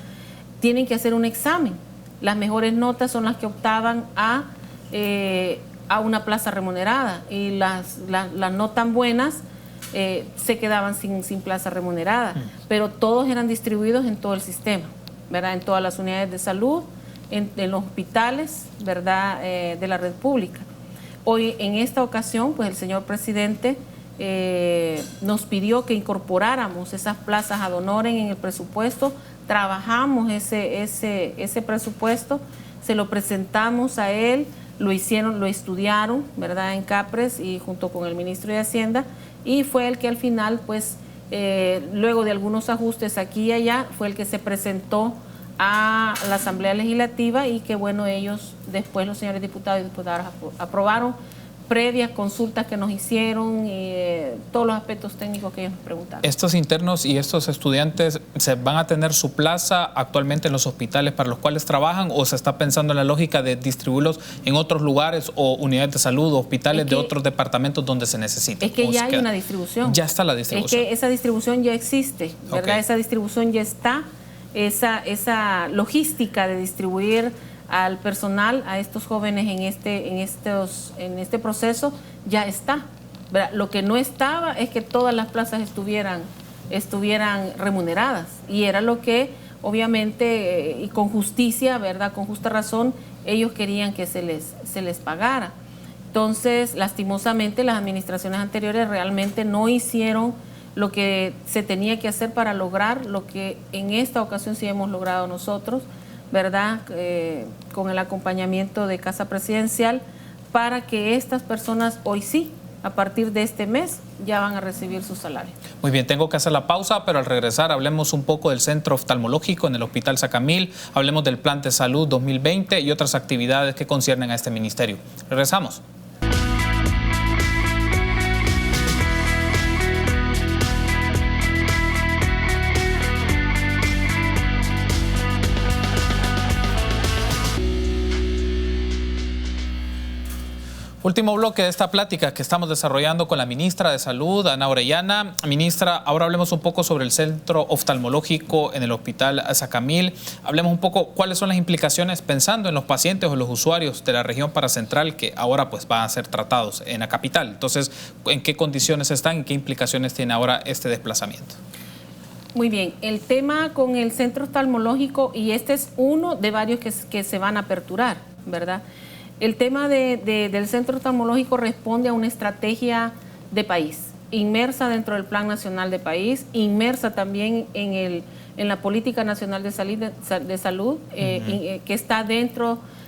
tienen que hacer un examen. Las mejores notas son las que optaban a una plaza remunerada, y las no tan buenas se quedaban sin plaza remunerada, pero todos eran distribuidos en todo el sistema, ¿verdad? En todas las unidades de salud, en los hospitales, ¿verdad? De la red pública. Hoy, en esta ocasión, pues el señor presidente nos pidió que incorporáramos esas plazas ad honorem en el presupuesto. Trabajamos ese presupuesto, se lo presentamos a él, lo estudiaron, ¿verdad? En CAPRES y junto con el ministro de Hacienda, y fue el que al final, pues, luego de algunos ajustes aquí y allá, fue el que se presentó a la Asamblea Legislativa y que, bueno, ellos después, los señores diputados y diputadas, aprobaron previas consultas que nos hicieron y todos los aspectos técnicos que ellos nos preguntaron. ¿Estos internos y estos estudiantes se van a tener su plaza actualmente en los hospitales para los cuales trabajan, o se está pensando en la lógica de distribuirlos en otros lugares o unidades de salud o hospitales de otros departamentos donde se necesiten? Es que ya hay una distribución. Ya está la distribución. Es que esa distribución ya existe, ¿verdad? Okay. Esa distribución ya está, esa logística de distribuir al personal, a estos jóvenes en este proceso, ya está, ¿verdad? Lo que no estaba es que todas las plazas estuvieran remuneradas, y era lo que obviamente y con justicia, ¿verdad? Con justa razón, ellos querían que se les pagara. Entonces, lastimosamente, las administraciones anteriores realmente no hicieron lo que se tenía que hacer para lograr lo que en esta ocasión sí hemos logrado nosotros, ¿verdad? Con el acompañamiento de Casa Presidencial, para que estas personas hoy sí, a partir de este mes, ya van a recibir su salario. Muy bien, tengo que hacer la pausa, pero al regresar hablemos un poco del centro oftalmológico en el Hospital Sacamil, hablemos del Plan de Salud 2020 y otras actividades que conciernen a este ministerio. Regresamos. Último bloque de esta plática que estamos desarrollando con la ministra de Salud, Ana Orellana. Ministra, ahora hablemos un poco sobre el centro oftalmológico en el Hospital Sacamil. Hablemos un poco cuáles son las implicaciones pensando en los pacientes o los usuarios de la región paracentral que ahora pues van a ser tratados en la capital. Entonces, ¿en qué condiciones están y qué implicaciones tiene ahora este desplazamiento? Muy bien, el tema con el centro oftalmológico, y este es uno de varios que se van a aperturar, ¿verdad? El tema del centro oftalmológico responde a una estrategia de país, inmersa dentro del Plan Nacional de País, inmersa también en la Política Nacional de Salud, que está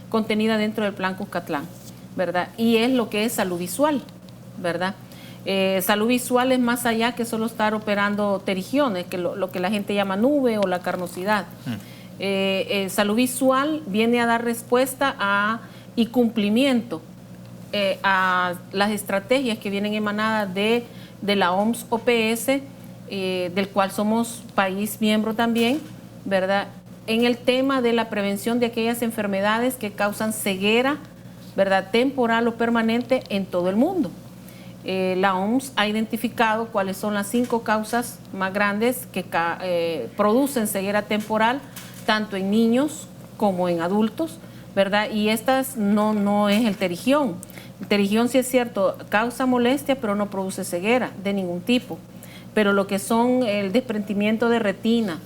contenida dentro del Plan Cuscatlán, ¿verdad? Y es lo que es salud visual, ¿verdad? Salud visual es más allá que solo estar operando pterigiones, que lo que la gente llama nube o la carnosidad. Salud visual viene a dar respuesta y cumplimiento a las estrategias que vienen emanadas de la OMS-OPS, del cual somos país miembro también, ¿verdad? En el tema de la prevención de aquellas enfermedades que causan ceguera, ¿verdad? Temporal o permanente en todo el mundo. La OMS ha identificado cuáles son las 5 causas más grandes que producen ceguera temporal, tanto en niños como en adultos, ¿verdad? Y estas no es el pterigión. El pterigión, sí es cierto, causa molestia, pero no produce ceguera de ningún tipo. Pero lo que son el desprendimiento de retina,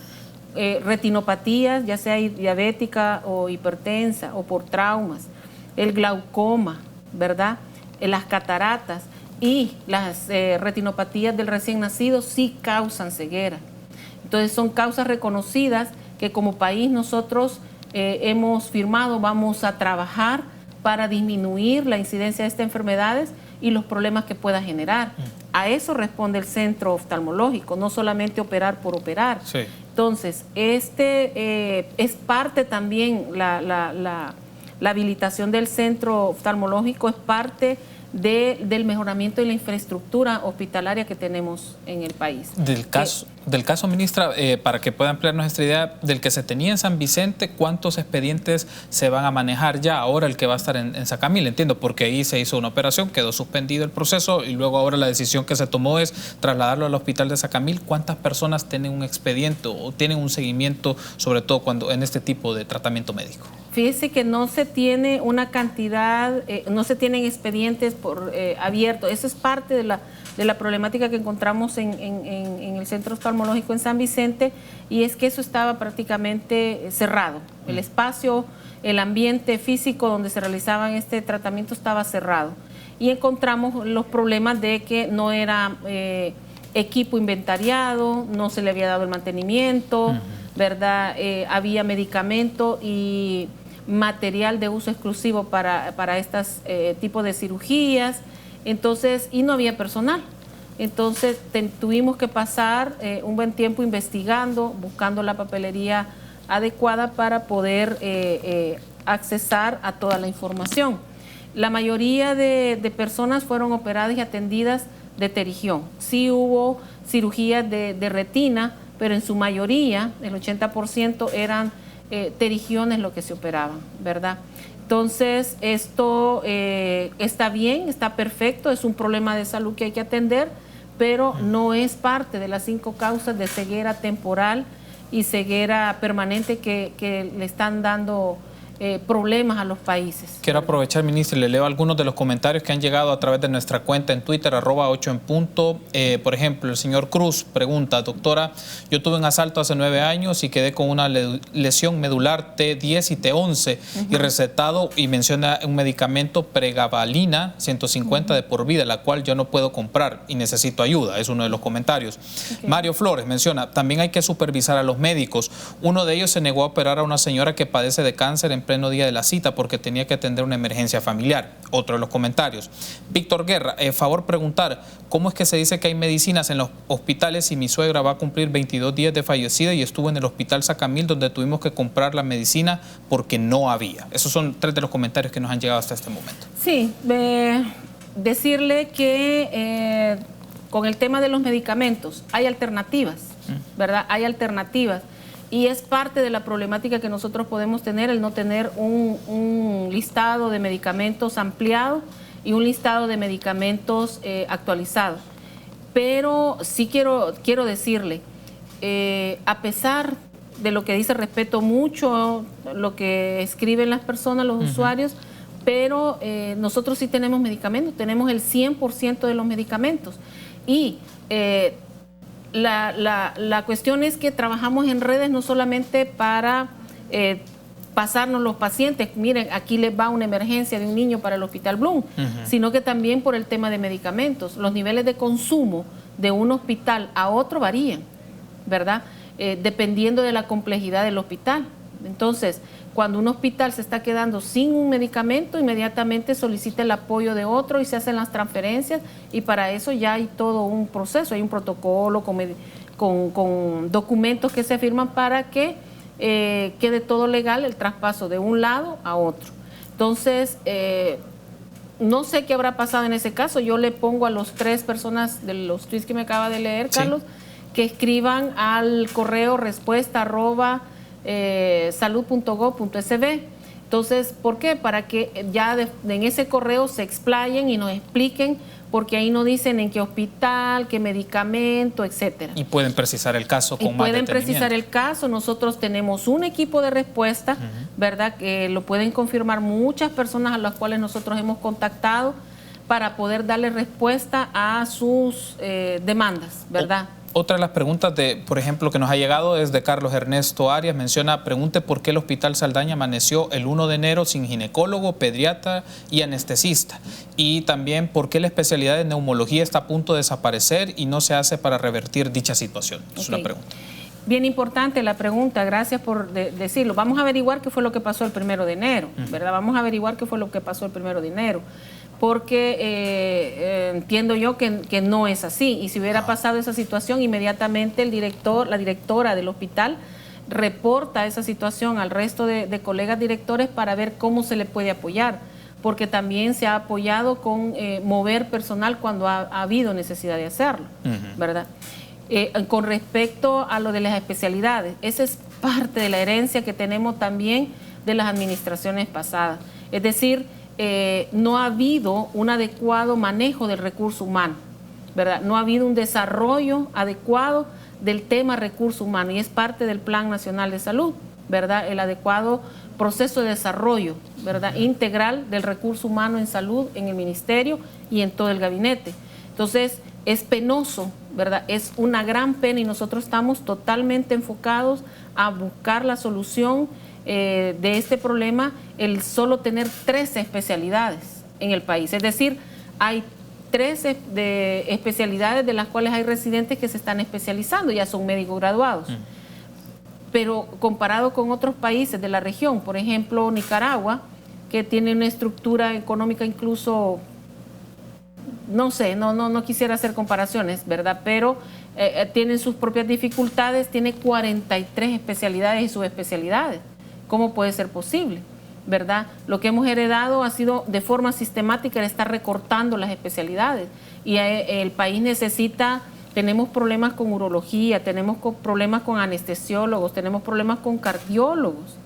retinopatías, ya sea diabética o hipertensa o por traumas, el glaucoma, ¿verdad? Las cataratas y las retinopatías del recién nacido sí causan ceguera. Entonces son causas reconocidas que como país nosotros hemos firmado, vamos a trabajar para disminuir la incidencia de estas enfermedades y los problemas que pueda generar. A eso responde el centro oftalmológico, no solamente operar por operar. Sí. Entonces, es parte también, la habilitación del centro oftalmológico es parte del mejoramiento de la infraestructura hospitalaria que tenemos en el país. Del caso, ministra, para que pueda ampliar nuestra idea, del que se tenía en San Vicente, ¿cuántos expedientes se van a manejar ya ahora el que va a estar en Sacamil? Entiendo, porque ahí se hizo una operación, quedó suspendido el proceso y luego ahora la decisión que se tomó es trasladarlo al hospital de Sacamil. ¿Cuántas personas tienen un expediente o tienen un seguimiento, sobre todo cuando en este tipo de tratamiento médico? Fíjese que no se tiene una cantidad, no se tienen expedientes abiertos. Eso es parte de la problemática que encontramos en el Centro Oftalmológico en San Vicente, y es que eso estaba prácticamente cerrado. El espacio, el ambiente físico donde se realizaban este tratamiento estaba cerrado. Y encontramos los problemas de que no era equipo inventariado, no se le había dado el mantenimiento, ¿verdad? Había medicamento y material de uso exclusivo para estos tipos de cirugías, entonces, y no había personal. Entonces tuvimos que pasar un buen tiempo investigando, buscando la papelería adecuada para poder accesar a toda la información. La mayoría de personas fueron operadas y atendidas de terigión. Sí hubo cirugías de retina, pero en su mayoría, el 80% eran terigiones lo que se operaban, ¿verdad? Entonces, esto está bien, está perfecto, es un problema de salud que hay que atender, pero no es parte de las 5 causas de ceguera temporal y ceguera permanente que le están dando problemas a los países. Quiero aprovechar, ministra, y le leo algunos de los comentarios que han llegado a través de nuestra cuenta en Twitter, @8enpunto. Por ejemplo, el señor Cruz pregunta: doctora, yo tuve un asalto hace 9 años y quedé con una lesión medular T10 y T11 y recetado, y menciona un medicamento pregabalina 150 de por vida, la cual yo no puedo comprar y necesito ayuda. Es uno de los comentarios. Mario Flores menciona: también hay que supervisar a los médicos. Uno de ellos se negó a operar a una señora que padece de cáncer en pleno día de la cita porque tenía que atender una emergencia familiar. Otro de los comentarios. Víctor Guerra, favor preguntar, ¿cómo es que se dice que hay medicinas en los hospitales si mi suegra va a cumplir 22 días de fallecida y estuvo en el hospital Sacamil donde tuvimos que comprar la medicina porque no había? Esos son 3 de los comentarios que nos han llegado hasta este momento. Sí, decirle que con el tema de los medicamentos hay alternativas, ¿verdad? Hay alternativas. Y es parte de la problemática que nosotros podemos tener, el no tener un listado de medicamentos ampliado y un listado de medicamentos actualizado. Pero sí quiero decirle, a pesar de lo que dice, respeto mucho lo que escriben las personas, los usuarios, pero nosotros sí tenemos medicamentos, tenemos el 100% de los medicamentos. Y la cuestión es que trabajamos en redes no solamente para pasarnos los pacientes, miren, aquí les va una emergencia de un niño para el Hospital Bloom, sino que también por el tema de medicamentos. Los niveles de consumo de un hospital a otro varían, ¿verdad? Dependiendo de la complejidad del hospital. Entonces, cuando un hospital se está quedando sin un medicamento, inmediatamente solicita el apoyo de otro y se hacen las transferencias, y para eso ya hay todo un proceso, hay un protocolo con documentos que se firman para que quede todo legal el traspaso de un lado a otro. Entonces, no sé qué habrá pasado en ese caso. Yo le pongo a los 3 personas de los tweets que me acaba de leer, Carlos, que escriban al correo respuesta @salud.gov.sb. Entonces, ¿por qué? Para que ya en ese correo se explayen y nos expliquen, porque ahí no dicen en qué hospital, qué medicamento, etcétera. Y pueden precisar el caso con más pueden detenimiento. precisar el caso. Nosotros tenemos un equipo de respuesta, ¿verdad? Que lo pueden confirmar muchas personas a las cuales nosotros hemos contactado para poder darle respuesta a sus demandas, ¿verdad? Otra de las preguntas, por ejemplo, que nos ha llegado es de Carlos Ernesto Arias. Menciona: pregunte por qué el Hospital Saldaña amaneció el 1 de enero sin ginecólogo, pediatra y anestesista. Y también, ¿por qué la especialidad de neumología está a punto de desaparecer y no se hace para revertir dicha situación? Es una pregunta. Bien importante la pregunta, gracias por decirlo. Vamos a averiguar qué fue lo que pasó el 1 de enero, ¿verdad? Vamos a averiguar qué fue lo que pasó el 1 de enero. Porque entiendo yo que no es así, y si hubiera pasado esa situación, inmediatamente la directora del hospital reporta esa situación al resto de colegas directores para ver cómo se le puede apoyar, porque también se ha apoyado con mover personal cuando ha habido necesidad de hacerlo, ¿verdad? Con respecto a lo de las especialidades, esa es parte de la herencia que tenemos también de las administraciones pasadas, es decir, no ha habido un adecuado manejo del recurso humano, ¿verdad? No ha habido un desarrollo adecuado del tema recurso humano, y es parte del Plan Nacional de Salud, ¿verdad?, el adecuado proceso de desarrollo, ¿verdad?, integral del recurso humano en salud en el ministerio y en todo el gabinete. Entonces, es penoso, ¿verdad?, es una gran pena y nosotros estamos totalmente enfocados a buscar la solución de este problema, el solo tener 13 especialidades en el país. Es decir, hay 13 especialidades de las cuales hay residentes que se están especializando, ya son médicos graduados. Pero comparado con otros países de la región, por ejemplo Nicaragua, que tiene una estructura económica incluso, no sé, no quisiera hacer comparaciones, ¿verdad?, pero tienen sus propias dificultades, tiene 43 especialidades y subespecialidades. ¿Cómo puede ser posible?, ¿verdad? Lo que hemos heredado ha sido de forma sistemática el estar recortando las especialidades y el país necesita, tenemos problemas con urología, tenemos problemas con anestesiólogos, tenemos problemas con cardiólogos,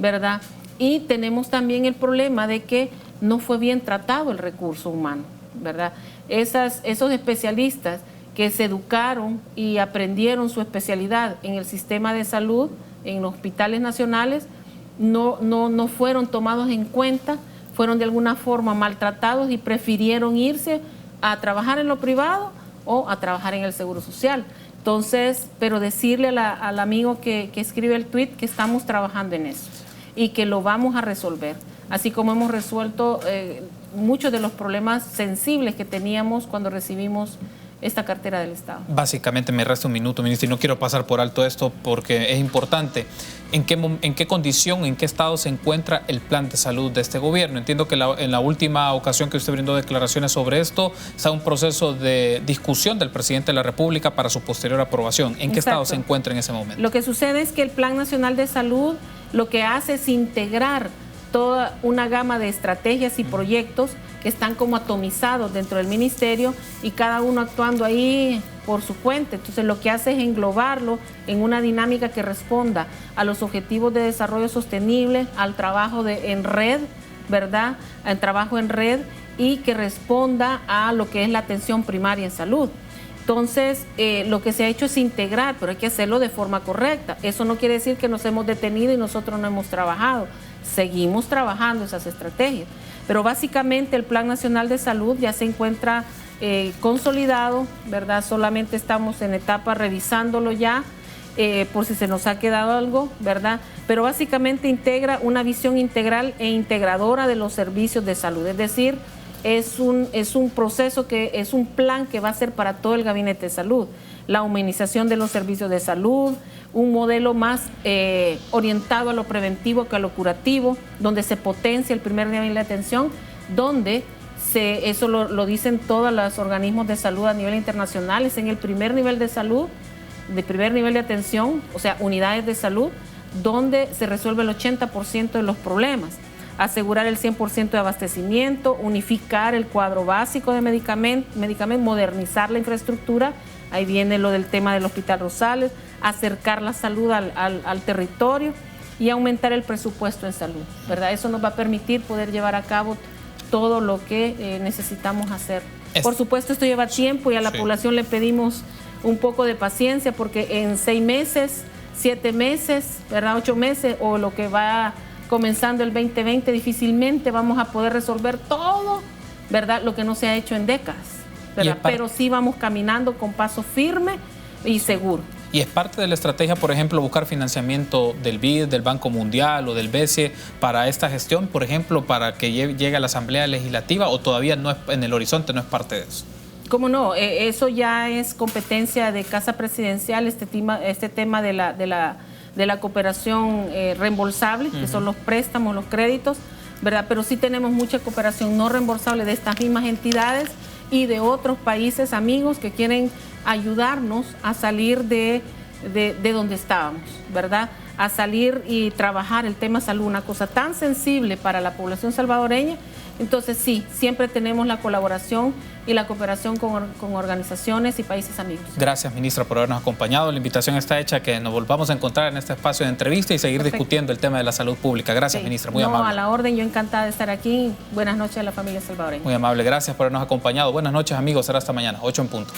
¿verdad? Y tenemos también el problema de que no fue bien tratado el recurso humano, ¿verdad? Esos especialistas que se educaron y aprendieron su especialidad en el sistema de salud, en los hospitales nacionales, no fueron tomados en cuenta, fueron de alguna forma maltratados y prefirieron irse a trabajar en lo privado o a trabajar en el Seguro Social. Entonces, pero decirle al amigo que escribe el tuit que estamos trabajando en eso y que lo vamos a resolver, así como hemos resuelto muchos de los problemas sensibles que teníamos cuando recibimos esta cartera del Estado. Básicamente me resta un minuto, ministra, y no quiero pasar por alto esto porque es importante. ¿En qué condición, en qué estado se encuentra el plan de salud de este gobierno? Entiendo que en la última ocasión que usted brindó declaraciones sobre esto, está un proceso de discusión del presidente de la República para su posterior aprobación. ¿En qué estado se encuentra en ese momento? Lo que sucede es que el Plan Nacional de Salud lo que hace es integrar toda una gama de estrategias y proyectos que están como atomizados dentro del ministerio y cada uno actuando ahí por su cuenta. Entonces lo que hace es englobarlo en una dinámica que responda a los objetivos de desarrollo sostenible, al trabajo en red, ¿verdad?, al trabajo en red y que responda a lo que es la atención primaria en salud. Entonces, lo que se ha hecho es integrar, pero hay que hacerlo de forma correcta. Eso no quiere decir que nos hemos detenido y nosotros no hemos trabajado. Seguimos trabajando esas estrategias. Pero básicamente el Plan Nacional de Salud ya se encuentra consolidado, ¿verdad? Solamente estamos en etapa revisándolo ya, por si se nos ha quedado algo, ¿verdad? Pero básicamente integra una visión integral e integradora de los servicios de salud. Es decir, es un proceso es un plan que va a ser para todo el gabinete de salud. La humanización de los servicios de salud, un modelo más orientado a lo preventivo que a lo curativo, donde se potencia el primer nivel de atención, donde eso lo dicen todos los organismos de salud a nivel internacional, es en el primer nivel de salud, de primer nivel de atención, o sea, unidades de salud, donde se resuelve el 80% de los problemas. Asegurar el 100% de abastecimiento, unificar el cuadro básico de medicamentos, modernizar la infraestructura, ahí viene lo del tema del Hospital Rosales, acercar la salud al territorio y aumentar el presupuesto en salud, ¿verdad? Eso nos va a permitir poder llevar a cabo todo lo que necesitamos hacer. Por supuesto, esto lleva tiempo y a la población le pedimos un poco de paciencia porque en 6 meses, 7 meses, ¿verdad?, 8 meses o lo que va comenzando el 2020, difícilmente vamos a poder resolver todo, ¿verdad?, lo que no se ha hecho en décadas, ¿verdad? Pero sí vamos caminando con paso firme y seguro. Y es parte de la estrategia, por ejemplo, buscar financiamiento del BID, del Banco Mundial o del BCE para esta gestión, por ejemplo, para que llegue a la Asamblea Legislativa, o todavía no es, en el horizonte no es parte de eso. ¿Cómo no? Eso ya es competencia de Casa Presidencial, este tema de la cooperación reembolsable, que son los préstamos, los créditos, ¿verdad? Pero sí tenemos mucha cooperación no reembolsable de estas mismas entidades y de otros países amigos que quieren ayudarnos a salir de donde estábamos, ¿verdad? A salir y trabajar el tema salud, una cosa tan sensible para la población salvadoreña. Entonces sí, siempre tenemos la colaboración y la cooperación con organizaciones y países amigos. Gracias, ministra, por habernos acompañado. La invitación está hecha a que nos volvamos a encontrar en este espacio de entrevista y seguir discutiendo el tema de la salud pública. Gracias, ministra, muy amable. A la orden, yo encantada de estar aquí. Buenas noches a la familia salvadoreña. Muy amable, gracias por habernos acompañado. Buenas noches, amigos, será hasta mañana, 8 en punto.